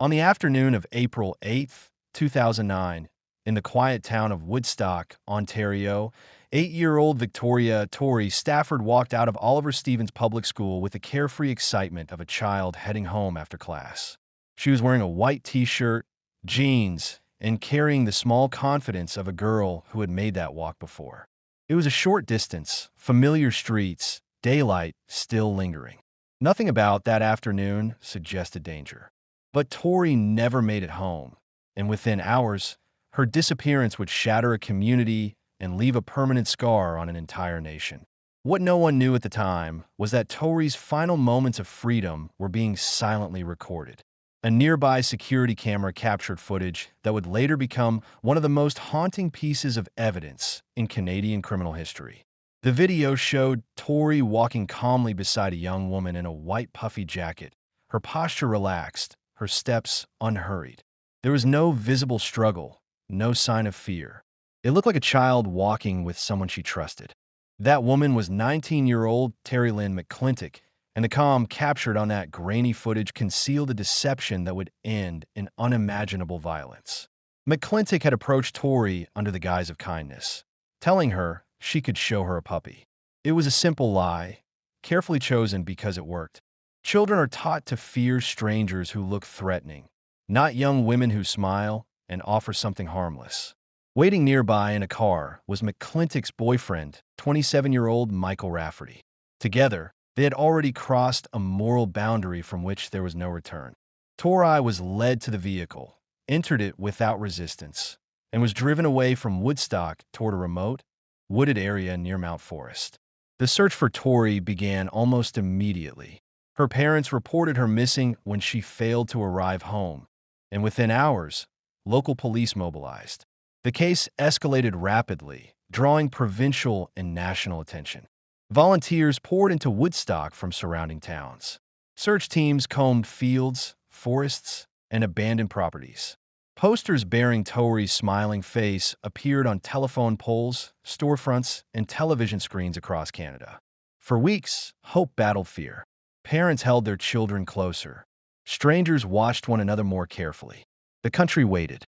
On the afternoon of April 8th, 2009, in the quiet town of Woodstock, Ontario, 8-year-old Victoria Tori Stafford walked out of Oliver Stevens Public School with the carefree excitement of a child heading home after class. She was wearing a white t-shirt, jeans, and carrying the small confidence of a girl who had made that walk before. It was a short distance, familiar streets, daylight still lingering. Nothing about that afternoon suggested danger. But Tori never made it home, and within hours, her disappearance would shatter a community and leave a permanent scar on an entire nation. What no one knew at the time was that Tori's final moments of freedom were being silently recorded. A nearby security camera captured footage that would later become one of the most haunting pieces of evidence in Canadian criminal history. The video showed Tori walking calmly beside a young woman in a white puffy jacket, her posture relaxed, her steps unhurried. There was no visible struggle, no sign of fear. It looked like a child walking with someone she trusted. That woman was 19-year-old Terri-Lynne McClintic, and the calm captured on that grainy footage concealed a deception that would end in unimaginable violence. McClintic had approached Tori under the guise of kindness, telling her she could show her a puppy. It was a simple lie, carefully chosen because it worked. Children are taught to fear strangers who look threatening, not young women who smile and offer something harmless. Waiting nearby in a car was McClintic's boyfriend, 27-year-old Michael Rafferty. Together, they had already crossed a moral boundary from which there was no return. Tori was led to the vehicle, entered it without resistance, and was driven away from Woodstock toward a remote, wooded area near Mount Forest. The search for Tori began almost immediately. Her parents reported her missing when she failed to arrive home, and within hours, local police mobilized. The case escalated rapidly, drawing provincial and national attention. Volunteers poured into Woodstock from surrounding towns. Search teams combed fields, forests, and abandoned properties. Posters bearing Tori's smiling face appeared on telephone poles, storefronts, and television screens across Canada. For weeks, hope battled fear. Parents held their children closer. Strangers watched one another more carefully. The country waited.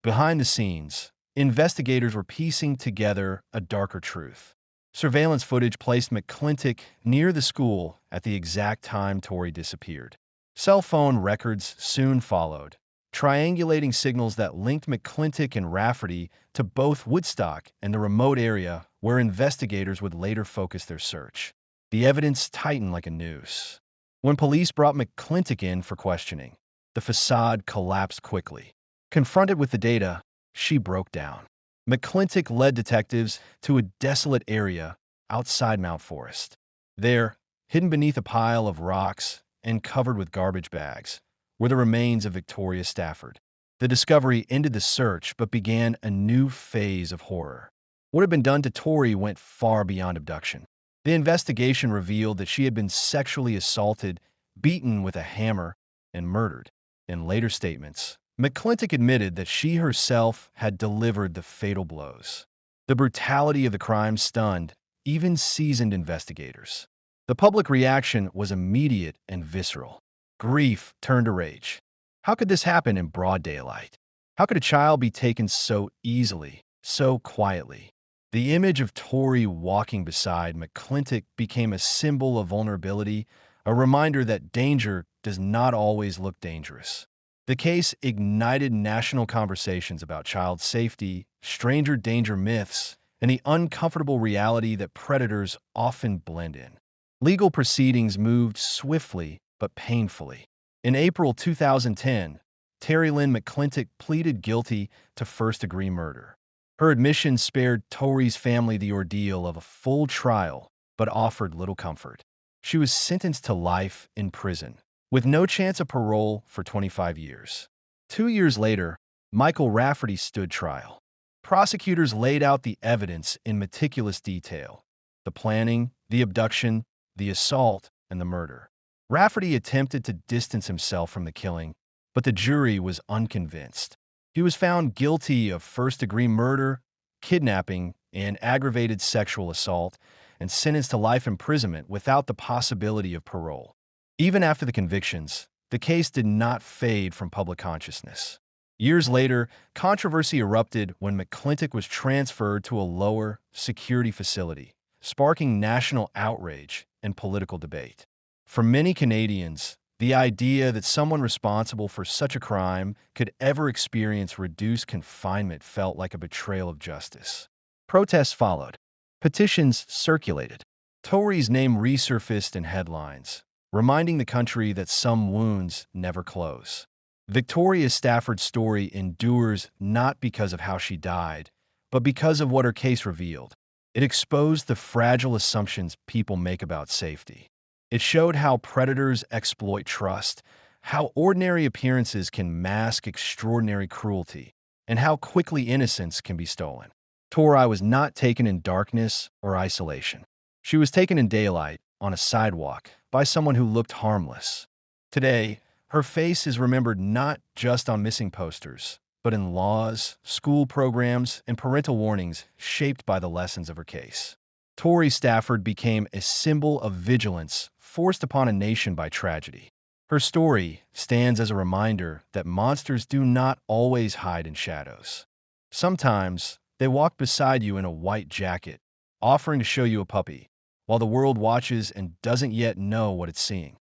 Behind the scenes, investigators were piecing together a darker truth. Surveillance footage placed McClintic near the school at the exact time Tori disappeared. Cell phone records soon followed, triangulating signals that linked McClintic and Rafferty to both Woodstock and the remote area where investigators would later focus their search. The evidence tightened like a noose. When police brought McClintic in for questioning, the facade collapsed quickly. Confronted with the data, she broke down. McClintic led detectives to a desolate area outside Mount Forest. There, hidden beneath a pile of rocks and covered with garbage bags, were the remains of Victoria Stafford. The discovery ended the search but began a new phase of horror. What had been done to Tori went far beyond abduction. The investigation revealed that she had been sexually assaulted, beaten with a hammer, and murdered. In later statements, McClintic admitted that she herself had delivered the fatal blows. The brutality of the crime stunned even seasoned investigators. The public reaction was immediate and visceral. Grief turned to rage. How could this happen in broad daylight? How could a child be taken so easily, so quietly? The image of Tori walking beside McClintic became a symbol of vulnerability, a reminder that danger does not always look dangerous. The case ignited national conversations about child safety, stranger danger myths, and the uncomfortable reality that predators often blend in. Legal proceedings moved swiftly but painfully. In April 2010, Terri-Lynne McClintic pleaded guilty to first-degree murder. Her admission spared Tori's family the ordeal of a full trial, but offered little comfort. She was sentenced to life in prison, with no chance of parole for 25 years. 2 years later, Michael Rafferty stood trial. Prosecutors laid out the evidence in meticulous detail: the planning, the abduction, the assault, and the murder. Rafferty attempted to distance himself from the killing, but the jury was unconvinced. He was found guilty of first-degree murder, kidnapping, and aggravated sexual assault, and sentenced to life imprisonment without the possibility of parole. Even after the convictions, the case did not fade from public consciousness. Years later, controversy erupted when McClintic was transferred to a lower security facility, sparking national outrage and political debate. For many Canadians, the idea that someone responsible for such a crime could ever experience reduced confinement felt like a betrayal of justice. Protests followed. Petitions circulated. Tori's name resurfaced in headlines, reminding the country that some wounds never close. Victoria Stafford's story endures not because of how she died, but because of what her case revealed. It exposed the fragile assumptions people make about safety. It showed how predators exploit trust, how ordinary appearances can mask extraordinary cruelty, and how quickly innocence can be stolen. Tori was not taken in darkness or isolation. She was taken in daylight, on a sidewalk, by someone who looked harmless. Today, her face is remembered not just on missing posters, but in laws, school programs, and parental warnings shaped by the lessons of her case. Tori Stafford became a symbol of vigilance forced upon a nation by tragedy. Her story stands as a reminder that monsters do not always hide in shadows. Sometimes, they walk beside you in a white jacket, offering to show you a puppy, while the world watches and doesn't yet know what it's seeing.